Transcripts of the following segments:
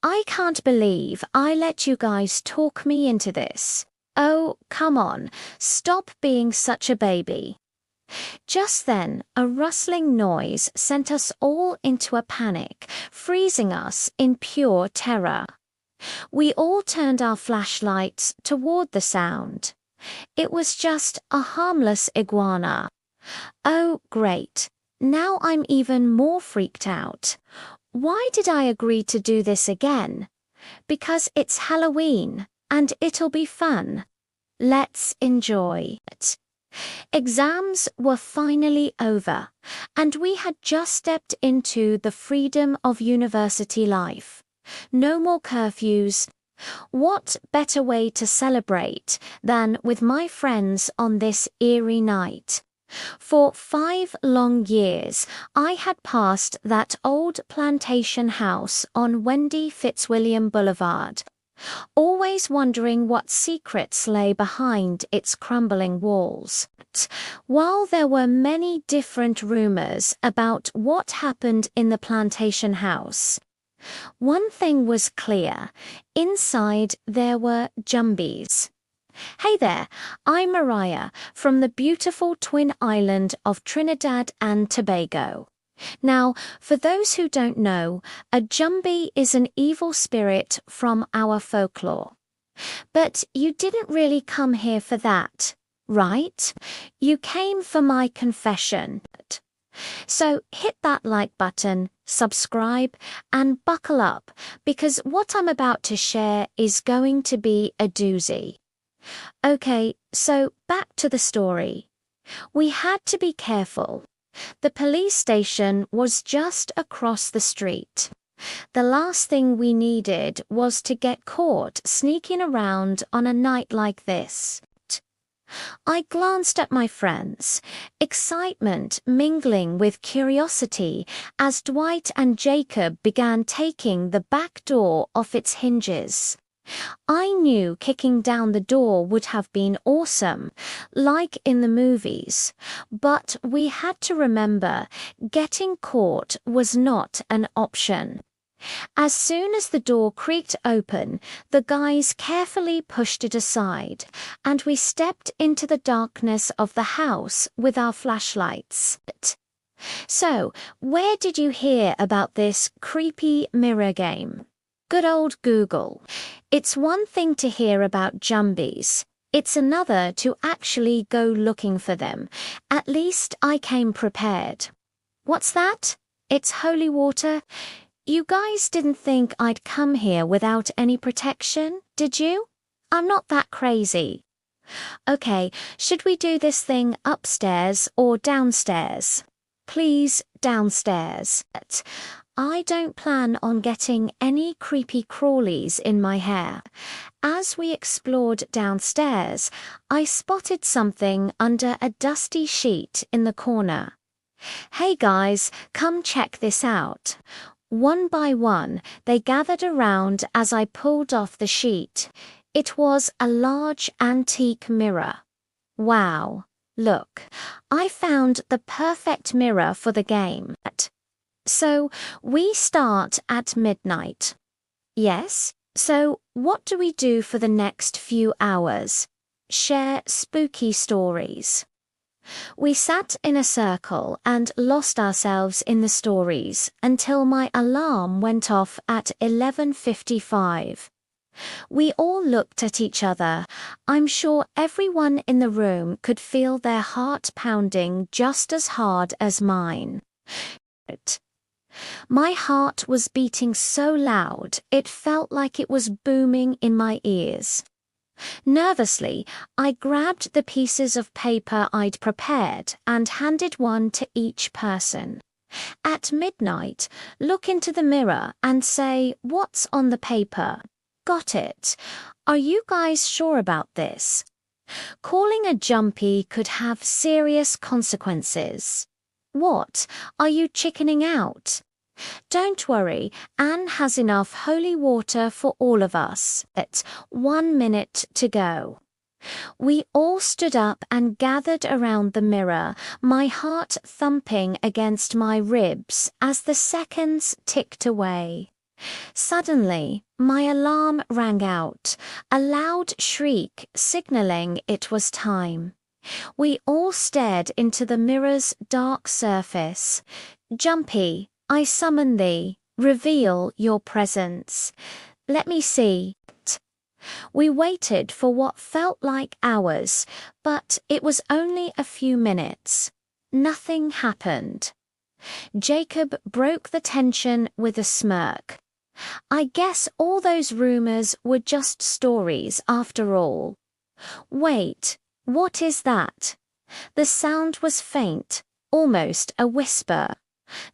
I can't believe I let you guys talk me into this. Oh, come on, stop being such a baby. Just then, a rustling noise sent us all into a panic, freezing us in pure terror. We all turned our flashlights toward the sound. It was just a harmless iguana. Oh, great. Now I'm even more freaked out. Why did I agree to do this again? Because it's Halloween, and it'll be fun. Let's enjoy it. Exams were finally over, and we had just stepped into the freedom of university life. No more curfews. What better way to celebrate than with my friends on this eerie night? For 5 long years, I had passed that old plantation house on Wendy Fitzwilliam Boulevard, always wondering what secrets lay behind its crumbling walls. While there were many different rumors about what happened in the plantation house, one thing was clear. Inside there were jumbies. Hey there, I'm Mariah from the beautiful twin island of Trinidad and Tobago. Now, for those who don't know, a jumbie is an evil spirit from our folklore. But you didn't really come here for that, right? You came for my confession. So hit that like button, subscribe, and buckle up, because what I'm about to share is going to be a doozy. Okay, so back to the story. We had to be careful. The police station was just across the street. The last thing we needed was to get caught sneaking around on a night like this. I glanced at my friends, excitement mingling with curiosity as Dwight and Jacob began taking the back door off its hinges. I knew kicking down the door would have been awesome, like in the movies, but we had to remember getting caught was not an option. As soon as the door creaked open, the guys carefully pushed it aside, and we stepped into the darkness of the house with our flashlights. So, where did you hear about this creepy mirror game? Good old Google. It's one thing to hear about jumbies. It's another to actually go looking for them. At least I came prepared. What's that? It's holy water? You guys didn't think I'd come here without any protection, did you? I'm not that crazy. Okay, should we do this thing upstairs or downstairs? Please, downstairs. I don't plan on getting any creepy crawlies in my hair. As we explored downstairs, I spotted something under a dusty sheet in the corner. Hey guys, come check this out. One by one, they gathered around as I pulled off the sheet. It was a large antique mirror. Wow, look, I found the perfect mirror for the game. So, we start at midnight. Yes, so what do we do for the next few hours? Share spooky stories. We sat in a circle and lost ourselves in the stories until my alarm went off at 11:55. We all looked at each other. I'm sure everyone in the room could feel their heart pounding just as hard as mine. My heart was beating so loud it felt like it was booming in my ears. Nervously, I grabbed the pieces of paper I'd prepared and handed one to each person. At midnight, look into the mirror and say, "What's on the paper?" Got it. Are you guys sure about this? Calling a jumpy could have serious consequences. What? Are you chickening out? Don't worry, Anne has enough holy water for all of us. It's 1 minute to go. We all stood up and gathered around the mirror, my heart thumping against my ribs as the seconds ticked away. Suddenly, my alarm rang out, a loud shriek signaling it was time. We all stared into the mirror's dark surface. Jumpy, I summon thee, reveal your presence. Let me see. We waited for what felt like hours, but it was only a few minutes. Nothing happened. Jacob broke the tension with a smirk. I guess all those rumors were just stories after all. Wait, what is that? The sound was faint, almost a whisper.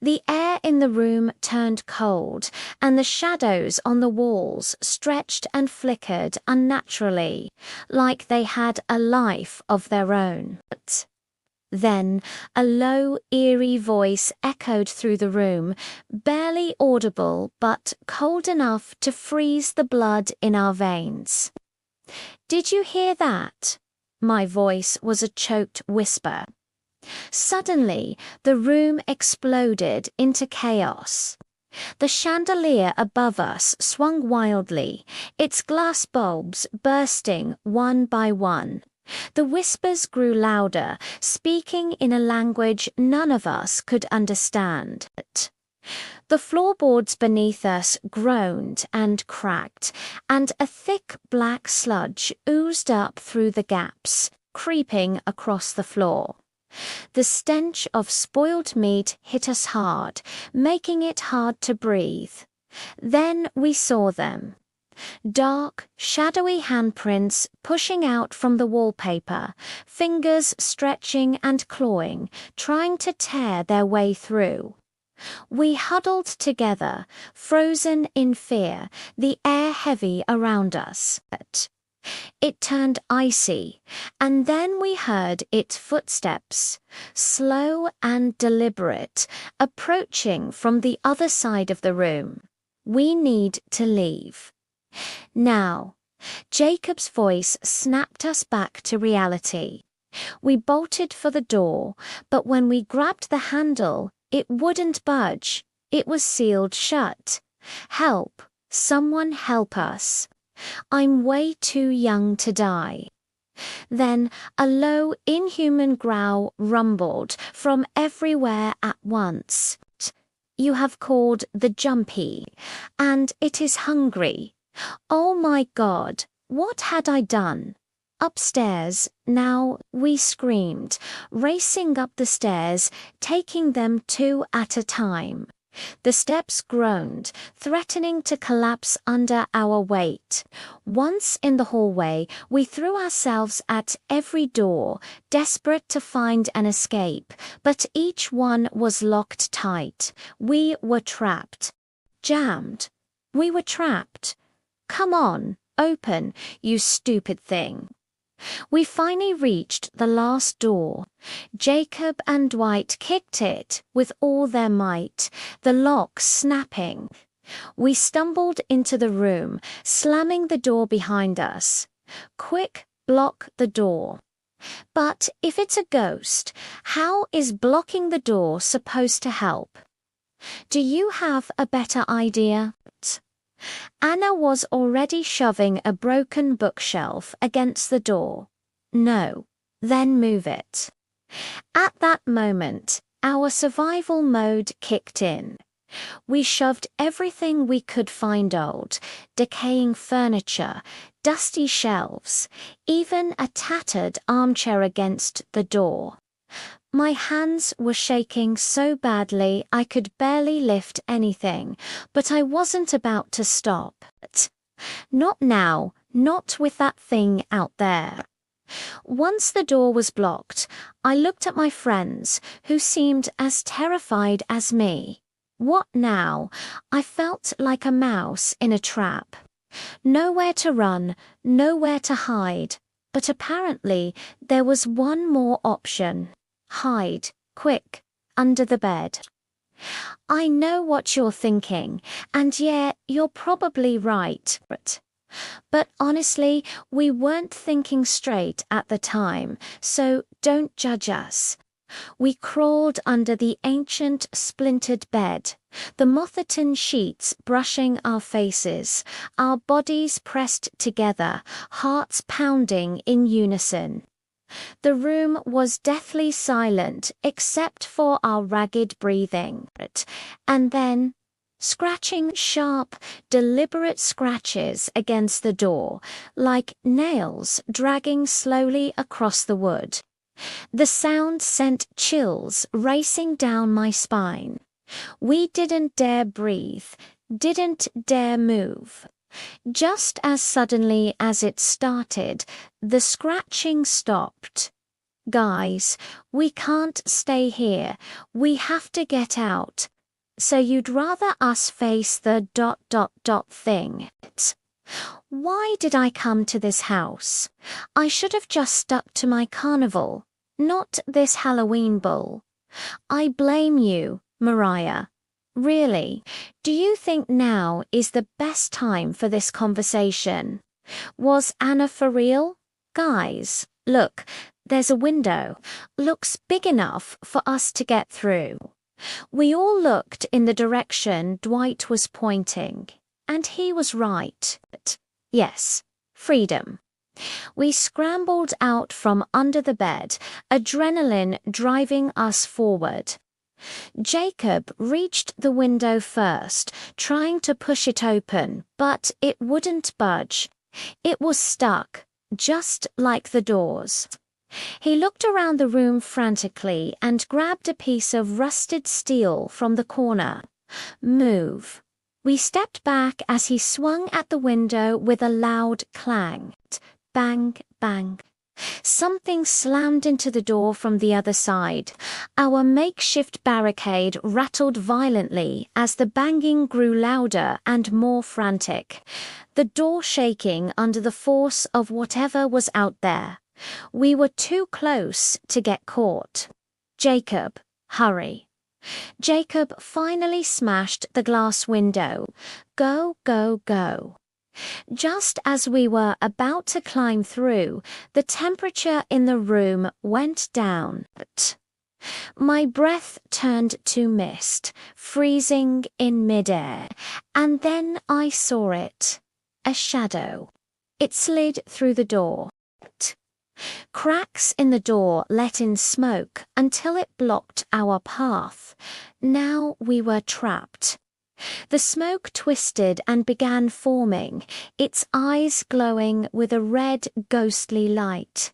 The air in the room turned cold, and the shadows on the walls stretched and flickered unnaturally, like they had a life of their own. Then a low, eerie voice echoed through the room, barely audible but cold enough to freeze the blood in our veins. "Did you hear that?" My voice was a choked whisper. Suddenly, the room exploded into chaos. The chandelier above us swung wildly, its glass bulbs bursting one by one. The whispers grew louder, speaking in a language none of us could understand. The floorboards beneath us groaned and cracked, and a thick black sludge oozed up through the gaps, creeping across the floor. The stench of spoiled meat hit us hard, making it hard to breathe. Then we saw them. Dark, shadowy handprints pushing out from the wallpaper, fingers stretching and clawing, trying to tear their way through. We huddled together, frozen in fear, the air heavy around us. It turned icy, and then we heard its footsteps, slow and deliberate, approaching from the other side of the room. "We need to leave." Now, Jacob's voice snapped us back to reality. We bolted for the door, but when we grabbed the handle, it wouldn't budge. It was sealed shut. "Help! Someone help us. I'm way too young to die." Then a low, inhuman growl rumbled from everywhere at once. "You have called the Jumpy, and it is hungry. Oh my God, what had I done?" Upstairs, now, we screamed, racing up the stairs, taking them two at a time. The steps groaned, threatening to collapse under our weight. Once in the hallway, we threw ourselves at every door, desperate to find an escape, but each one was locked tight. We were trapped. Jammed. We were trapped. "Come on, open, you stupid thing." We finally reached the last door. Jacob and Dwight kicked it with all their might, the lock snapping. We stumbled into the room, slamming the door behind us. "Quick, block the door." But if it's a ghost, how is blocking the door supposed to help? Do you have a better idea? Anna was already shoving a broken bookshelf against the door. "No." "Then move it." At that moment, our survival mode kicked in. We shoved everything we could find old, decaying furniture, dusty shelves, even a tattered armchair against the door. My hands were shaking so badly I could barely lift anything, but I wasn't about to stop. Not now, not with that thing out there. Once the door was blocked, I looked at my friends, who seemed as terrified as me. What now? I felt like a mouse in a trap. Nowhere to run, nowhere to hide, but apparently there was one more option. Hide, quick, under the bed. I know what you're thinking, and yeah, you're probably right. But honestly, we weren't thinking straight at the time, so don't judge us. We crawled under the ancient, splintered bed, The moth-eaten sheets brushing our faces, our bodies pressed together, hearts pounding in unison. The room was deathly silent except for our ragged breathing. And then, scratching sharp, deliberate scratches against the door, like nails dragging slowly across the wood. The sound sent chills racing down my spine. We didn't dare breathe, didn't dare move. Just as suddenly as it started, the scratching stopped. Guys, we can't stay here. We have to get out. So you'd rather us face the ... thing. Why did I come to this house? I should have just stuck to my carnival, not this Halloween bull. I blame you, Mariah. Really, do you think now is the best time for this conversation? Was Anna for real? Guys, look, there's a window. Looks big enough for us to get through. We all looked in the direction Dwight was pointing, and he was right. Yes, freedom. We scrambled out from under the bed, adrenaline driving us forward. Jacob reached the window first, trying to push it open, but it wouldn't budge. It was stuck, just like the doors. He looked around the room frantically and grabbed a piece of rusted steel from the corner. Move. We stepped back as he swung at the window with a loud clang. Bang, bang. Something slammed into the door from the other side. Our makeshift barricade rattled violently as the banging grew louder and more frantic, the door shaking under the force of whatever was out there. We were too close to get caught. Jacob, hurry. Jacob finally smashed the glass window. Go, go, go. Just as we were about to climb through, the temperature in the room went down. My breath turned to mist, freezing in midair, and then I saw it. A shadow. It slid through the door. Cracks in the door let in smoke until it blocked our path. Now we were trapped. The smoke twisted and began forming, its eyes glowing with a red, ghostly light.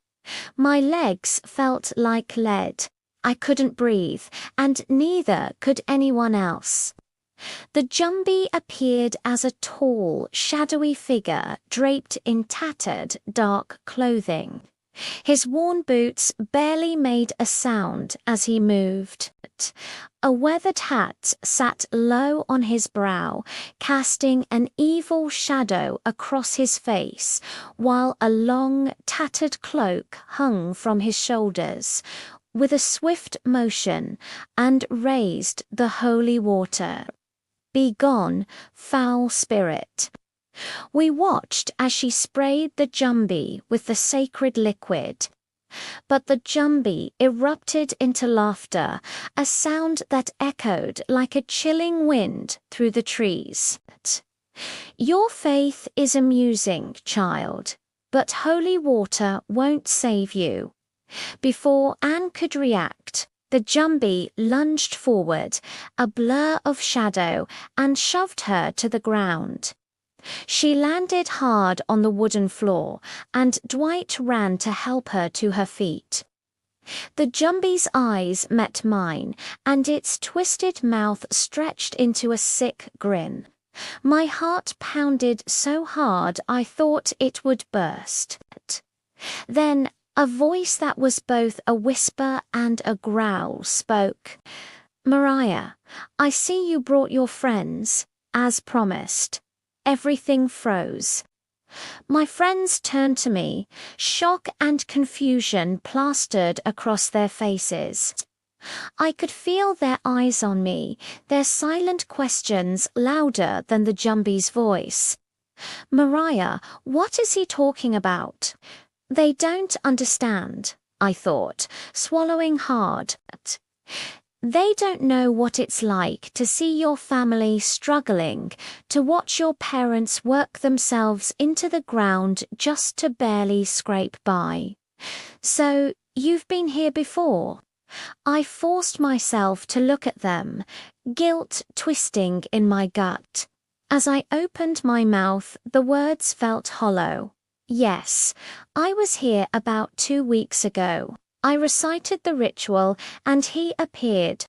My legs felt like lead. I couldn't breathe, and neither could anyone else. The Jumbie appeared as a tall, shadowy figure draped in tattered, dark clothing. His worn boots barely made a sound as he moved. A weathered hat sat low on his brow, casting an evil shadow across his face, while a long, tattered cloak hung from his shoulders. With a swift motion, and raised the holy water. Begone, foul spirit. We watched as she sprayed the Jumbie with the sacred liquid. But the Jumbie erupted into laughter, a sound that echoed like a chilling wind through the trees. Your faith is amusing, child, but holy water won't save you. Before Anne could react, the Jumbie lunged forward, a blur of shadow, and shoved her to the ground. She landed hard on the wooden floor, and Dwight ran to help her to her feet. The Jumbie's eyes met mine, and its twisted mouth stretched into a sick grin. My heart pounded so hard I thought it would burst. Then a voice that was both a whisper and a growl spoke. Mariah, I see you brought your friends, as promised. Everything froze. My friends turned to me, shock and confusion plastered across their faces. I could feel their eyes on me, their silent questions louder than the Jumbie's voice. Mariah, what is he talking about? They don't understand, I thought, swallowing hard. They don't know what it's like to see your family struggling, to watch your parents work themselves into the ground just to barely scrape by. So, you've been here before? I forced myself to look at them, guilt twisting in my gut. As I opened my mouth, the words felt hollow. Yes, I was here about 2 weeks ago. I recited the ritual, and he appeared.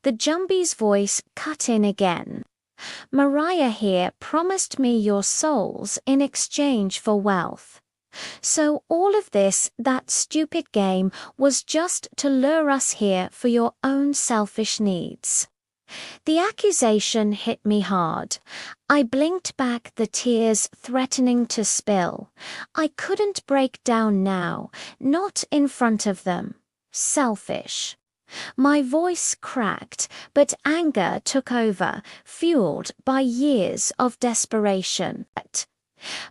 The Jumbie's voice cut in again. Mariah here promised me your souls in exchange for wealth. So all of this, that stupid game, was just to lure us here for your own selfish needs. The accusation hit me hard. I blinked back, the tears threatening to spill. I couldn't break down now, not in front of them. Selfish. My voice cracked, but anger took over, fueled by years of desperation.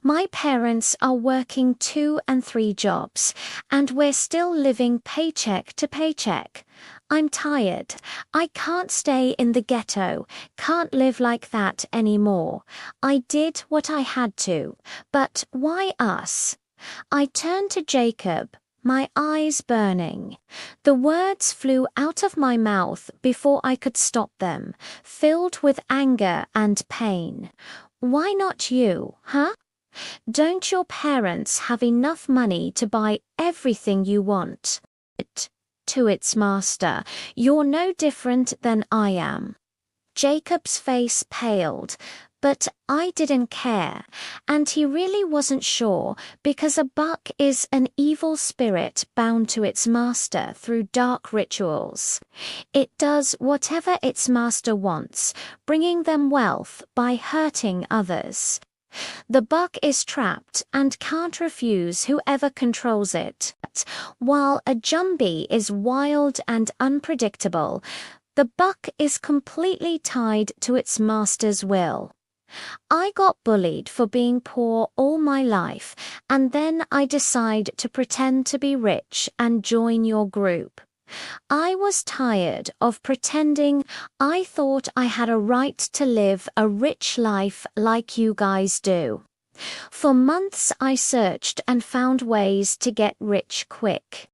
My parents are working 2 and 3 jobs, and we're still living paycheck to paycheck. I'm tired. I can't stay in the ghetto, can't live like that anymore. I did what I had to, but why us? I turned to Jacob, my eyes burning. The words flew out of my mouth before I could stop them, filled with anger and pain. Why not you, huh? Don't your parents have enough money to buy everything you want? To its master, you're no different than I am. Jacob's face paled, but I didn't care, and he really wasn't sure, because a buck is an evil spirit bound to its master through dark rituals. It does whatever its master wants, bringing them wealth by hurting others. The buck is trapped and can't refuse whoever controls it. While a Jumbie is wild and unpredictable, the buck is completely tied to its master's will. I got bullied for being poor all my life, and then I decide to pretend to be rich and join your group. I was tired of pretending. I thought I had a right to live a rich life like you guys do. For months I searched and found ways to get rich quick.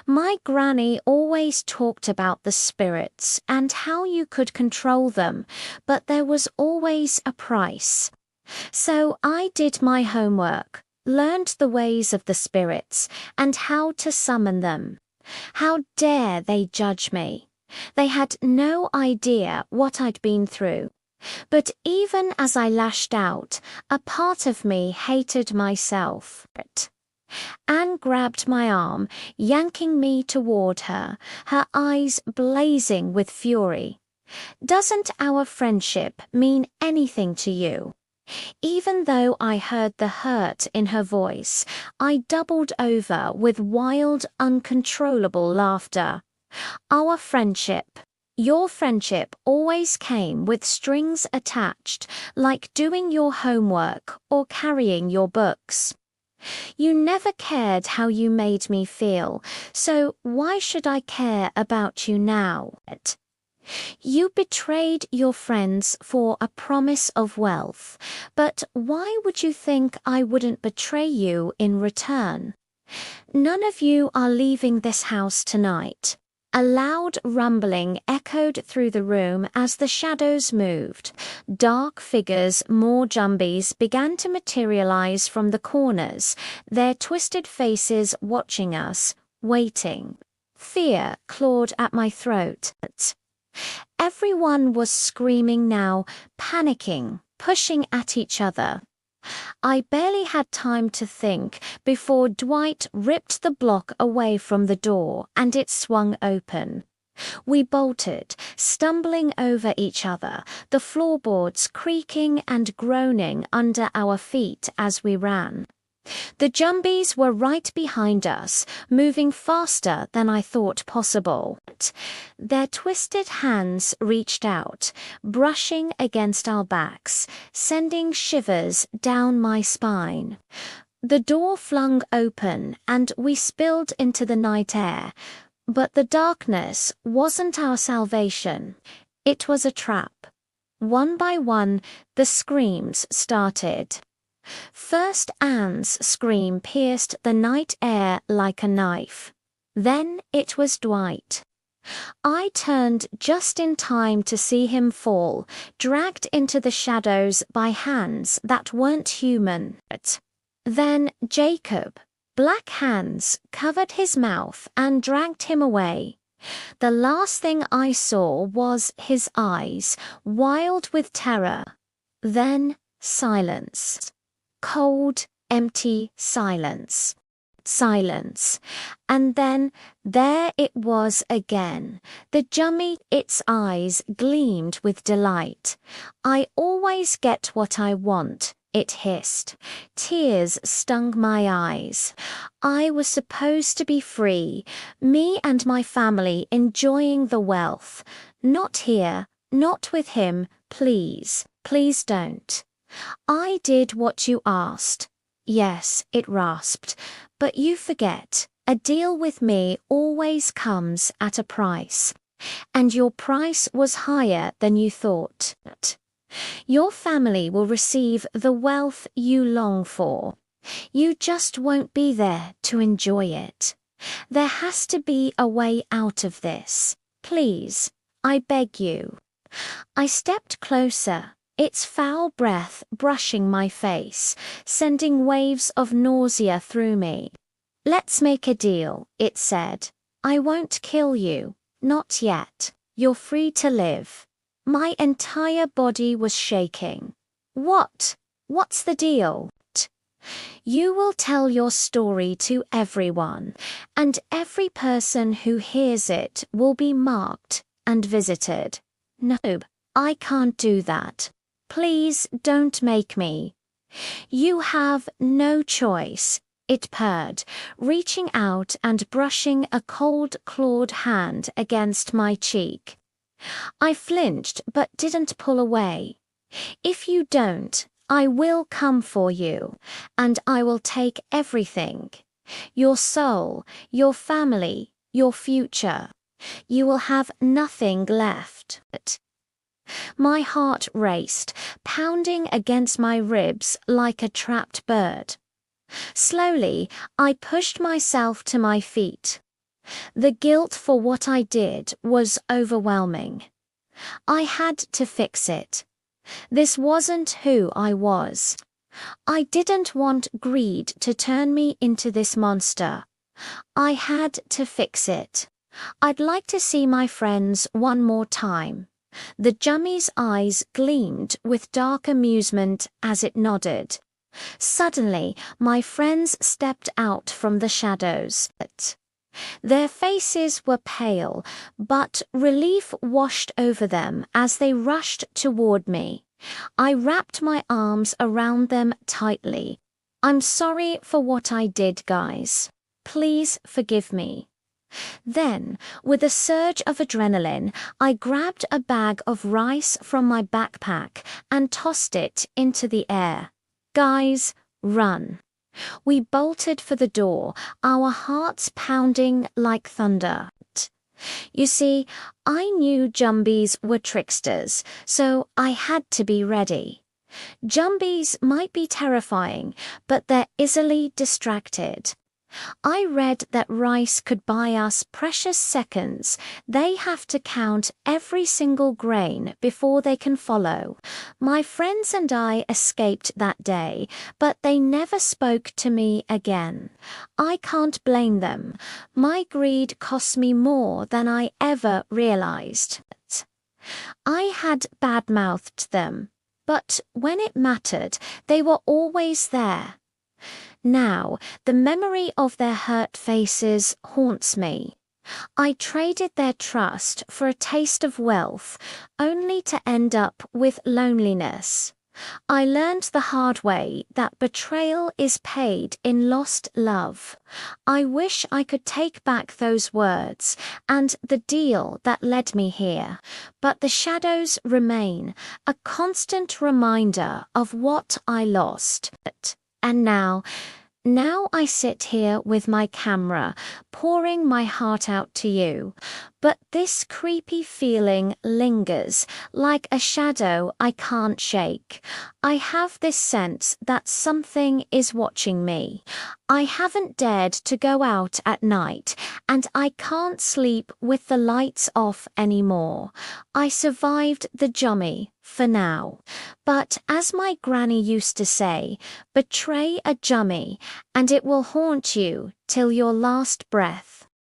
My granny always talked about the spirits and how you could control them, but there was always a price. So I did my homework, learned the ways of the spirits and how to summon them. How dare they judge me? They had no idea what I'd been through. But even as I lashed out, a part of me hated myself. Anne grabbed my arm, yanking me toward her, her eyes blazing with fury. Doesn't our friendship mean anything to you? Even though I heard the hurt in her voice, I doubled over with wild, uncontrollable laughter. Our friendship, your friendship, always came with strings attached, like doing your homework or carrying your books. You never cared how you made me feel, so why should I care about you now? You betrayed your friends for a promise of wealth, but why would you think I wouldn't betray you in return? None of you are leaving this house tonight. A loud rumbling echoed through the room as the shadows moved. Dark figures, more Jumbies, began to materialize from the corners, their twisted faces watching us, waiting. Fear clawed at my throat. Everyone was screaming now, panicking, pushing at each other. I barely had time to think before Dwight ripped the block away from the door and it swung open. We bolted, stumbling over each other, the floorboards creaking and groaning under our feet as we ran. The Jumbies were right behind us, moving faster than I thought possible. Their twisted hands reached out, brushing against our backs, sending shivers down my spine. The door flung open and we spilled into the night air. But the darkness wasn't our salvation. It was a trap. One by one, the screams started. First, Anne's scream pierced the night air like a knife. Then it was Dwight. I turned just in time to see him fall, dragged into the shadows by hands that weren't human. Then Jacob. Black hands covered his mouth and dragged him away. The last thing I saw was his eyes, wild with terror. Then silence. Cold, empty silence. Silence. And then there it was again. The jummy, its eyes gleamed with delight. I always get what I want, it hissed. Tears stung my eyes. I was supposed to be free, me and my family enjoying the wealth. Not here, not with him, please, please don't. I did what you asked. Yes, it rasped. But you forget, a deal with me always comes at a price. And your price was higher than you thought. Your family will receive the wealth you long for. You just won't be there to enjoy it. There has to be a way out of this. Please, I beg you. I stepped closer, its foul breath brushing my face, sending waves of nausea through me. Let's make a deal, it said. I won't kill you, not yet. You're free to live. My entire body was shaking. What? What's the deal? You will tell your story to everyone, and every person who hears it will be marked and visited. No, I can't do that. Please don't make me. You have no choice, it purred, reaching out and brushing a cold clawed hand against my cheek. I flinched but didn't pull away. If you don't, I will come for you, and I will take everything. Your soul, your family, your future. You will have nothing left. My heart raced, pounding against my ribs like a trapped bird. Slowly, I pushed myself to my feet. The guilt for what I did was overwhelming. I had to fix it. This wasn't who I was. I didn't want greed to turn me into this monster. I had to fix it. I'd like to see my friends one more time. The jummy's eyes gleamed with dark amusement as it nodded. Suddenly, my friends stepped out from the shadows. Their faces were pale, but relief washed over them as they rushed toward me. I wrapped my arms around them tightly. I'm sorry for what I did, guys. Please forgive me. Then, with a surge of adrenaline, I grabbed a bag of rice from my backpack and tossed it into the air. Guys, run. We bolted for the door, our hearts pounding like thunder. You see, I knew Jumbies were tricksters, so I had to be ready. Jumbies might be terrifying, but they're easily distracted. I read that rice could buy us precious seconds. They have to count every single grain before they can follow. My friends and I escaped that day, but they never spoke to me again. I can't blame them. My greed cost me more than I ever realized. I had bad-mouthed them, but when it mattered, they were always there. Now, the memory of their hurt faces haunts me. I traded their trust for a taste of wealth, only to end up with loneliness. I learned the hard way that betrayal is paid in lost love. I wish I could take back those words and the deal that led me here, but the shadows remain, a constant reminder of what I lost. And now, Now I sit here with my camera, pouring my heart out to you. But this creepy feeling lingers, like a shadow I can't shake. I have this sense that something is watching me. I haven't dared to go out at night, and I can't sleep with the lights off anymore. I survived the jummy, for now. But as my granny used to say, betray a jummy, and it will haunt you till your last breath.